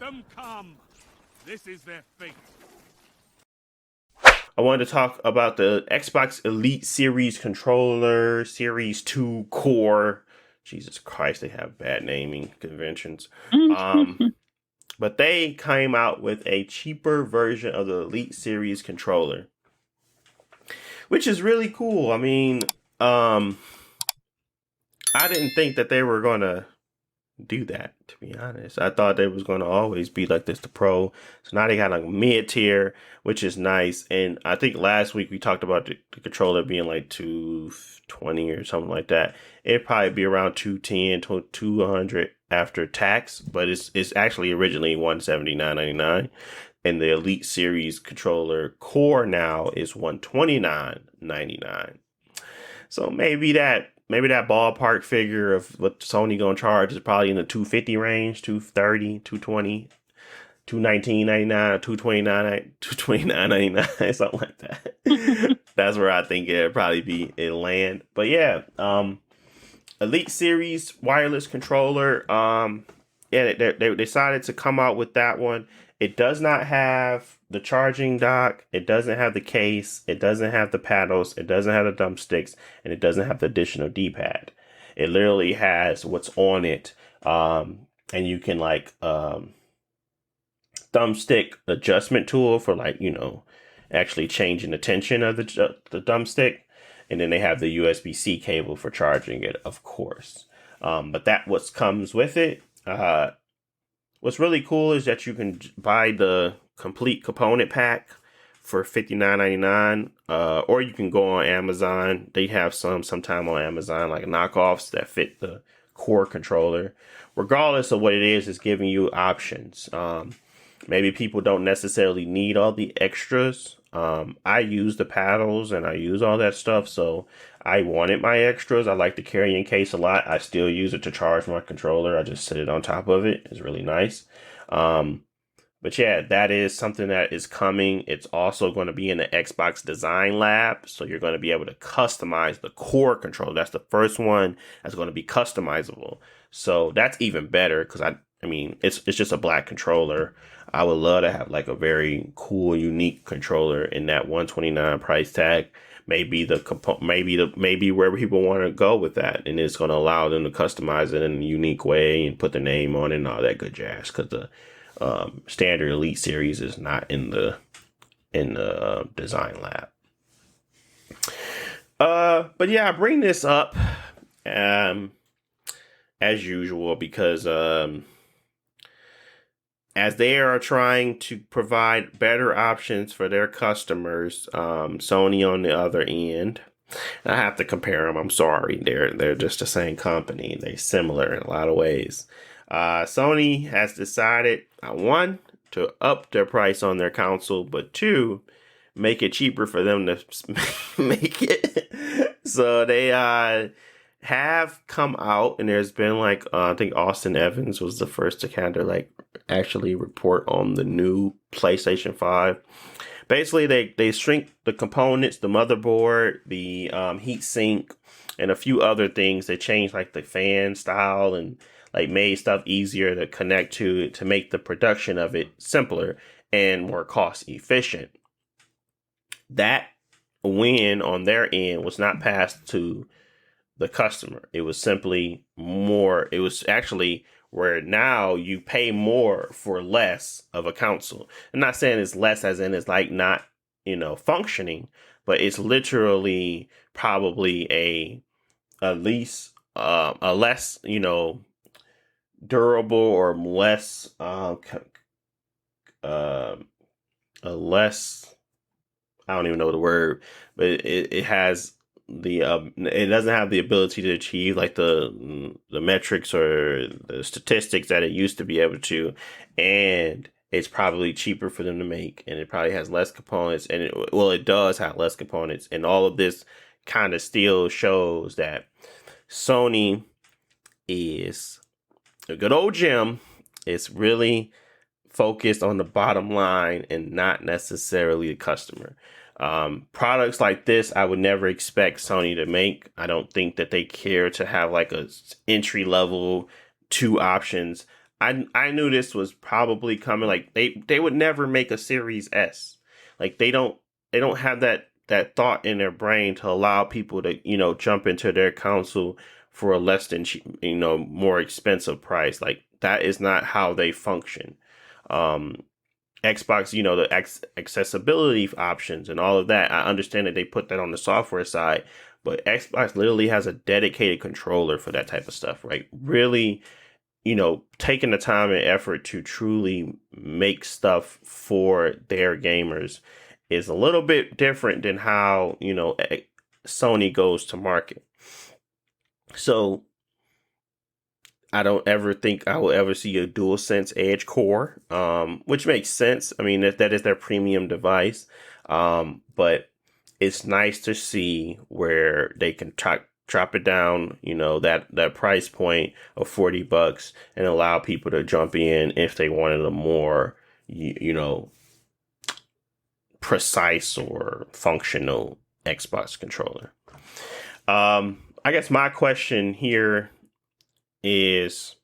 them come. This is their fate. I wanted to talk about the Xbox Elite Series controller, Series 2 Core. Jesus Christ, they have bad naming conventions. But they came out with a cheaper version of the Elite Series controller, which is really cool. I mean, I didn't think that they were going to do that, to be honest. I thought they was going to always be like this, the Pro. So now they got like mid tier, which is nice. And I think last week we talked about the controller being like 220 or something like that. It'd probably be around 210 to 200 after tax, but it's actually originally $179.99. And the Elite Series controller core now is $129.99. So maybe that ballpark figure of what Sony gonna charge is probably in the 250 range, 230, 220, 219.99, 229, 229.99, something like that. That's where I think it'll probably be in land. But yeah, Elite Series wireless controller. Yeah, they decided to come out with that one. It does not have the charging dock. It doesn't have the case. It doesn't have the paddles. It doesn't have the thumbsticks, and it doesn't have the additional D-pad. It literally has what's on it, and you can like thumbstick adjustment tool for like actually changing the tension of the thumbstick, and then they have the USB-C cable for charging it, of course. But that what comes with it. What's really cool is that you can buy the complete component pack for $59.99, or you can go on Amazon. They have sometime on Amazon like knockoffs that fit the core controller. Regardless of what it is, it's giving you options. Maybe people don't necessarily need all the extras. I use the paddles and I use all that stuff, so I wanted my extras. I like the carrying case a lot. I still use it to charge my controller. I just sit it on top of it. It's really nice. But yeah, that is something that is coming. It's also going to be in the Xbox Design Lab, so you're going to be able to customize the core controller. That's the first one that's going to be customizable. So that's even better because I mean, it's just a black controller. I would love to have like a very cool, unique controller in that $129 price tag. Maybe wherever people want to go with that, and it's going to allow them to customize it in a unique way and put their name on it and all that good jazz. Because the standard Elite Series is not in the Design Lab. But yeah, I bring this up as usual because as they are trying to provide better options for their customers, Sony on the other end, I have to compare them. I'm sorry, they're just the same company. They're similar in a lot of ways. Sony has decided, one, to up their price on their console, but two, make it cheaper for them to make it. So they have come out, and there's been like I think Austin Evans was the first to kind of like actually report on the new PlayStation 5. Basically, they shrink the components, the motherboard, the heat sink, and a few other things. They changed like the fan style and like made stuff easier to connect to make the production of it simpler and more cost efficient. That win on their end was not passed to the customer. It was simply more. It was actually where now you pay more for less of a console. I'm not saying it's less as in it's like not, functioning, but it's literally probably a less, durable or less, a less, I don't even know the word, but it has it doesn't have the ability to achieve like the metrics or the statistics that it used to be able to, and it's probably cheaper for them to make, and it probably has less components, and it does have less components, and all of this kind of still shows that Sony is a good old Jim. It's really focused on the bottom line and not necessarily the customer. Products like this, I would never expect Sony to make. I don't think that they care to have like a entry level two options. I knew this was probably coming. Like they would never make a Series S. Like they don't have that thought in their brain to allow people to jump into their console for a less than more expensive price. Like that is not how they function. Um, Xbox, the accessibility options and all of that. I understand that they put that on the software side, but Xbox literally has a dedicated controller for that type of stuff, right? Really, taking the time and effort to truly make stuff for their gamers is a little bit different than how, Sony goes to market. So I don't ever think I will ever see a DualSense Edge core, which makes sense. I mean, that is their premium device. But it's nice to see where they can drop it down, that price point of $40 and allow people to jump in if they wanted a more, precise or functional Xbox controller. I guess my question here is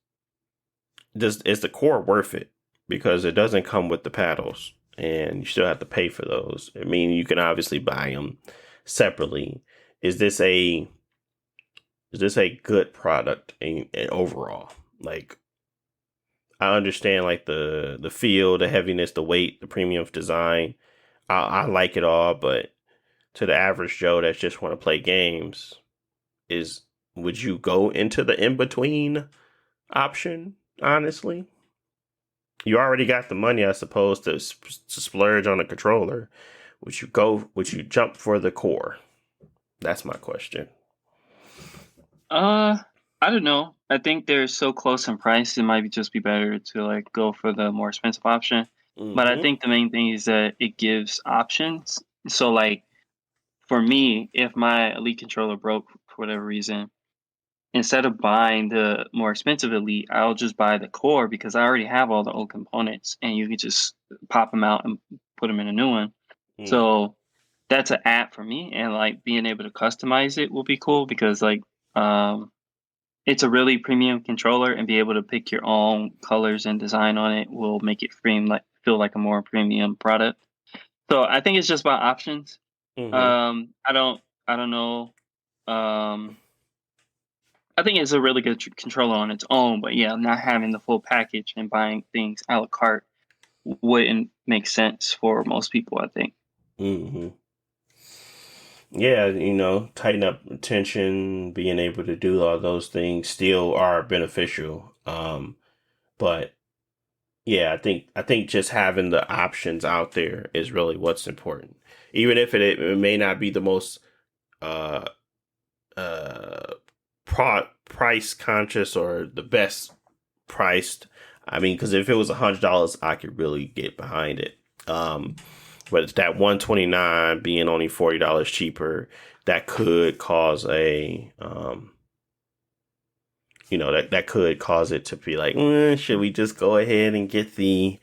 is the core worth it? Because it doesn't come with the paddles and you still have to pay for those. I mean, you can obviously buy them separately. Is this a good product in overall? Like, I understand like the feel, the heaviness, the weight, the premium design. I like it all, but to the average Joe that just want to play games, would you go into the in between option? Honestly, you already got the money, I suppose, to splurge on a controller. Would you jump for the core? That's my question. I don't know. I think they're so close in price, it might just be better to like go for the more expensive option. But I Mm-hmm. think the main thing is that it gives options. So like for me, if my Elite controller broke for whatever reason, instead of buying the more expensive Elite, I'll just buy the core because I already have all the old components and you can just pop them out and put them in a new one. Mm-hmm. So that's an app for me, and like being able to customize it will be cool because like um it's a really premium controller, and be able to pick your own colors and design on it will make it feel like a more premium product. So I think it's just about options. Mm-hmm. I don't know. Um, I think it's a really good controller on its own, but yeah, not having the full package and buying things a la carte wouldn't make sense for most people, I think. Mm-hmm. Yeah, tighten up tension, being able to do all those things still are beneficial. But yeah, I think just having the options out there is really what's important. Even if it may not be the most uh uh price conscious or the best priced. I mean, because if it was $100, I could really get behind it. Um, but it's that 129 being only $40 cheaper, that could cause that could cause it to be like, should we just go ahead and get the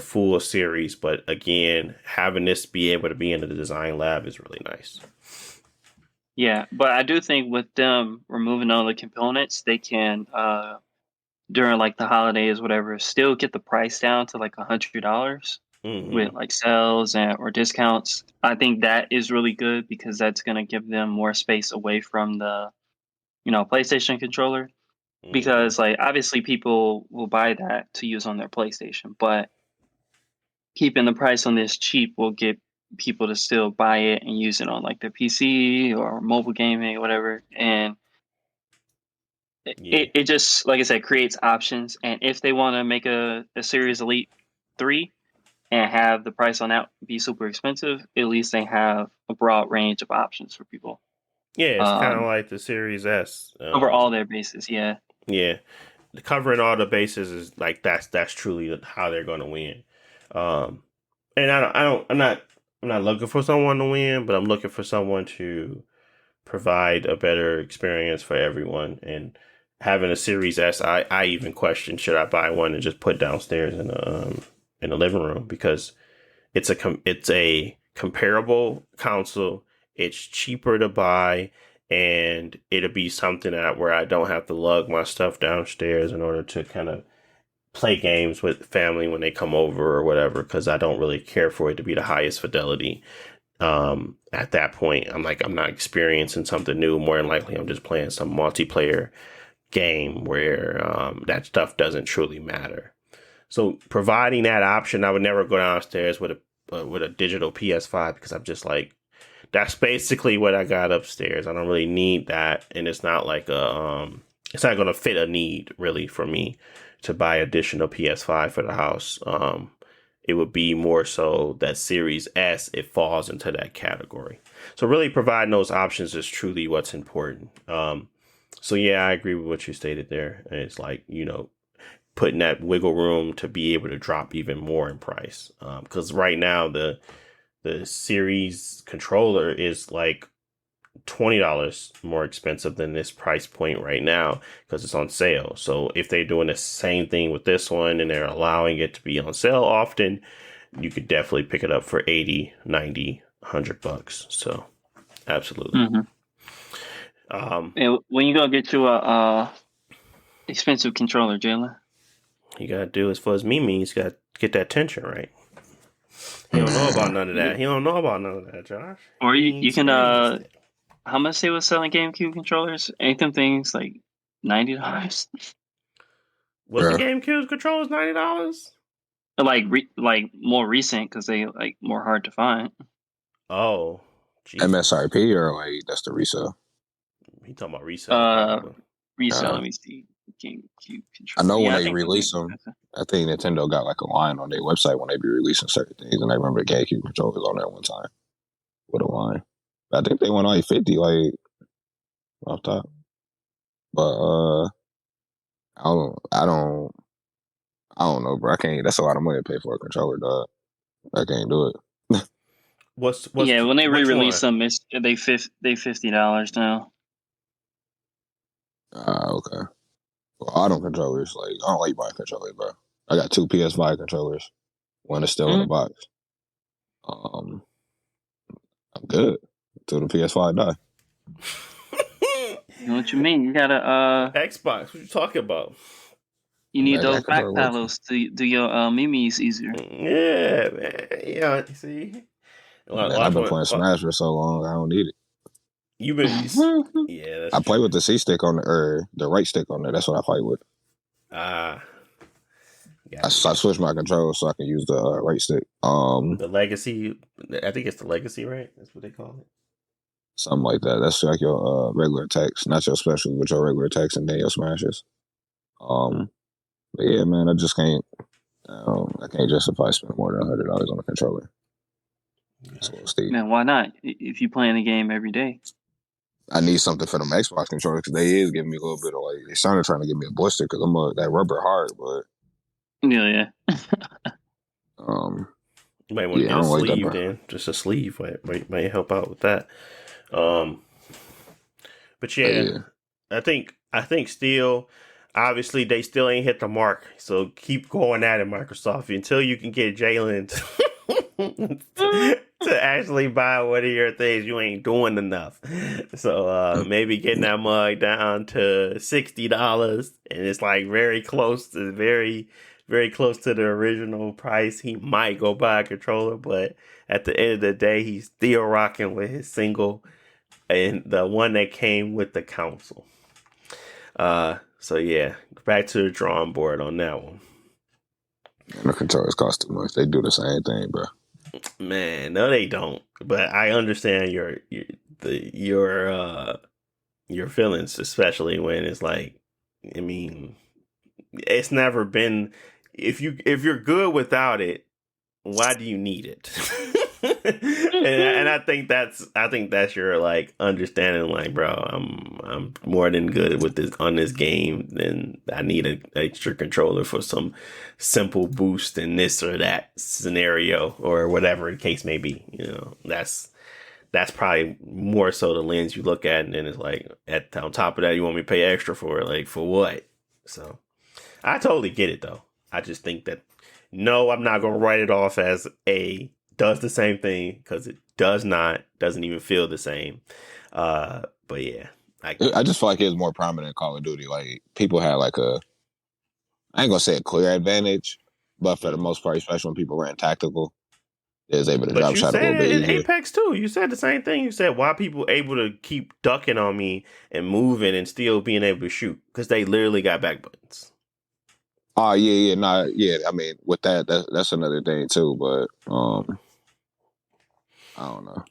full series? But again, having this be able to be in the design lab is really nice. Yeah, but I do think with them removing all the components, they can during like the holidays, whatever, still get the price down to like $100 Mm-hmm. with like sales and or discounts. I think that is really good because that's gonna give them more space away from the PlayStation controller. Mm-hmm. Because like obviously people will buy that to use on their PlayStation, but keeping the price on this cheap will get people to still buy it and use it on like their PC or mobile gaming or whatever. And Yeah. it just like I said creates options. And if they want to make a Series Elite 3 and have the price on that be super expensive, at least they have a broad range of options for people Yeah, it's kind of um, like the Series S. over all their bases. Yeah. Yeah, covering all the bases is like that's truly how they're going to win. Um, and I'm not looking for someone to win, but I'm looking for someone to provide a better experience for everyone. And having a Series S, I even question should I buy one and just put downstairs in the living room because it's a comparable console. It's cheaper to buy, and it'll be something that where I don't have to lug my stuff downstairs in order to kind of play games with family when they come over or whatever, because I don't really care for it to be the highest fidelity. At that point, I'm like, I'm not experiencing something new. More than likely, I'm just playing some multiplayer game where that stuff doesn't truly matter. So providing that option, I would never go downstairs with a digital PS5 because I'm just like, that's basically what I got upstairs. I don't really need that, and it's not like it's not going to fit a need really for me to buy additional PS5 for the house. It would be more so that Series S, it falls into that category. So really providing those options is truly what's important. So yeah, I agree with what you stated there. And it's like, putting that wiggle room to be able to drop even more in price. Because right now the Series controller is like $20 more expensive than this price point right now because it's on sale. So if they're doing the same thing with this one and they're allowing it to be on sale often, you could definitely pick it up for 80, 90, $100. So absolutely. And when you gonna get you a expensive controller, Jalen? You gotta do as far as me means, you gotta get that tension right. He don't know about none of that. He don't know about none of that, Josh. Or you can how much they was selling GameCube controllers? Ain't them things like $90? Was the GameCube controllers $90? Like more recent because they like more hard to find. Oh, Jesus. MSRP or like that's the resale? He talking about resale. Resale. Let me see. GameCube controllers. I know when they release them, I think Nintendo got like a line on their website when they be releasing certain things, and I remember the GameCube controllers on there one time with a line. I think they went like 50, like off top. But I don't know, bro. I can't. That's a lot of money to pay for a controller, dog. I can't do it. When they re-release them, they $50 now. Okay. Well, I don't controllers. Like I don't like buying controllers, bro. I got 2 PS5 controllers. One is still in the box. I'm good until the PS5 die. You know what you mean? You got a Xbox. What you talking about? You need those back paddles to do your mimis easier. Yeah, man. Yeah, see. Man, I've been playing Smash for so long, I don't need it. You've been, yeah. That's I play with the C stick on the right stick on there. That's what I fight with. I switched my controller so I can use the right stick. The Legacy, I think it's the Legacy, right? That's what they call it. Something like that. That's like your regular attacks, not your special, but your regular attacks and then your smashes. But yeah, man, I just can't. I can't justify spending more than $100 on a controller. Man, why not? If you playing the game every day. I need something for them Xbox controllers because they is giving me a little bit of like they started trying to give me a blister because I'm that rubber hard, but yeah. You might want to get a sleeve like then, just a sleeve might help out with that. But yeah, I think still, obviously they still ain't hit the mark, so keep going at it, Microsoft, until you can get Jalen to actually buy one of your things. You ain't doing enough. So maybe getting that mug down to $60, and it's like very close to the original price. He might go buy a controller, but at the end of the day, he's still rocking with his single and the one that came with the console. So yeah, back to the drawing board on that one. And the controllers cost too much. They do the same thing, bro. Man, no, they don't. But I understand your feelings, especially when it's like, I mean, it's never been. If you're good without it, why do you need it? and I think that's your like understanding. Like, bro, I'm more than good with this on this game. Then I need an extra controller for some simple boost in this or that scenario or whatever the case may be. That's probably more so the lens you look at, and then it's like on top of that, you want me to pay extra for it? Like, for what? So I totally get it though. I just think that no, I'm not gonna write it off as does the same thing, because it doesn't even feel the same. But yeah, I just feel like it was more prominent in Call of Duty. Like people had like a I ain't gonna say a clear advantage, but for the most part, especially when people ran tactical, they was able to But drop you shot a said little bit it in easier. Apex too. You said the same thing. You said why people able to keep ducking on me and moving and still being able to shoot because they literally got back buttons. Oh yeah, nah, yeah. I mean, with that's another thing too. But I don't know.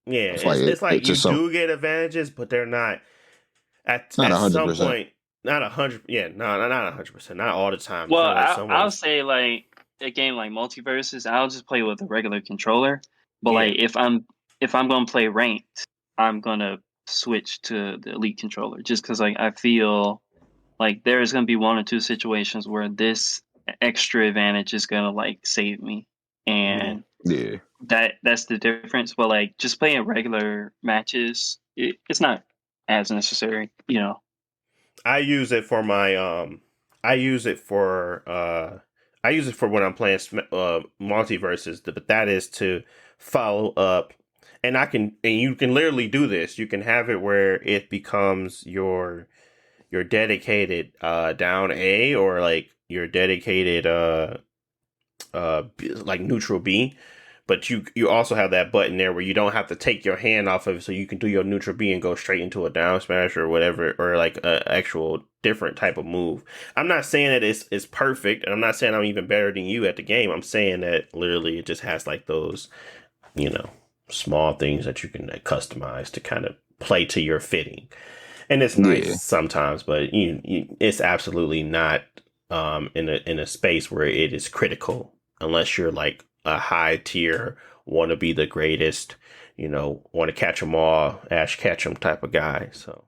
Yeah, It's like it's like it's you just some do get advantages, but they're not not at some 100%. point. Not 100. Yeah, no, not 100%. Not all the time. I Well, feel like I'll someone's say like a game like Multiverses, I'll just play with a regular controller. But yeah. like if I'm gonna play ranked, I'm gonna switch to the Elite controller just because like I feel like there's gonna be one or two situations where this extra advantage is gonna like save me, and Yeah, that's the difference. But like just playing regular matches, it's not as necessary, you know. I use it for my I use it for I use it for when I'm playing multiverses, but that is to follow up, and you can literally do this. You can have it where it becomes your dedicated down A or like your dedicated like neutral B. But you also have that button there where you don't have to take your hand off of it, so you can do your neutral B and go straight into a down smash or whatever, or like a actual different type of move. I'm not saying that it's perfect, and I'm not saying I'm even better than you at the game. I'm saying that literally it just has like those, you know, small things that you can like, customize to kind of play to your fitting, and it's yeah, nice sometimes, but it's absolutely not in a space where it is critical unless you're like a high tier, want to be the greatest, you know, want to catch them all, Ash Ketchum type of guy. So